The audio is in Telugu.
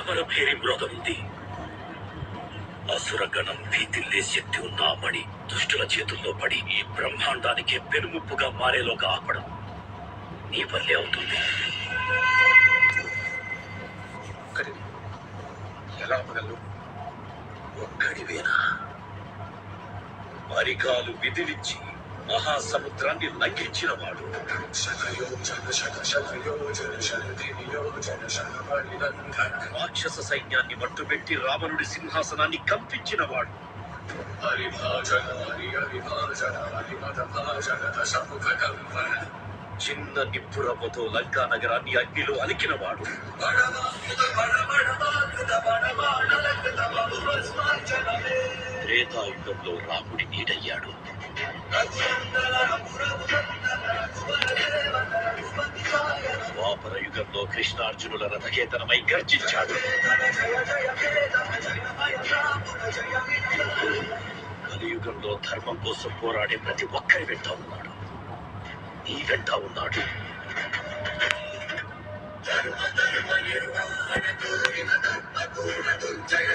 సమరభేరి మ్రోగనుంది. అసురగణం భీతిల్లే శక్తి ఉన్న ఆ మణి దుష్టుల చేతుల్లో పడి ఈ బ్రహ్మాండానికి పెనుముప్పుగా మారేలోగా ఆపడం నీ వల్లే అవుతుంది. ఎలా ఆపగలవు? ఒక్కడివేనా? అరికాలు విదిలించి మహాసముద్రాన్ని లంఘించిన వాడు, రాక్షస సైన్యాన్ని మట్టుబెట్టి రావణుడి సింహాసనాన్ని కంపించిన వాడు, చిన్న నిప్పురవ్వతో లంకా నగరాన్ని అగ్నిలో అలికినవాడు, త్రేతాయుగంలో రాముడి నీడయ్యాడు, ద్వాపర యుగంలో కృష్ణార్జునుల రథకేతనమై గర్జించాడు, కలియుగంలో ధర్మం కోసం పోరాడే ప్రతి ఒక్కరి వెంట ఉన్నాడు. నీ వెంట ఉన్నాడు. జయ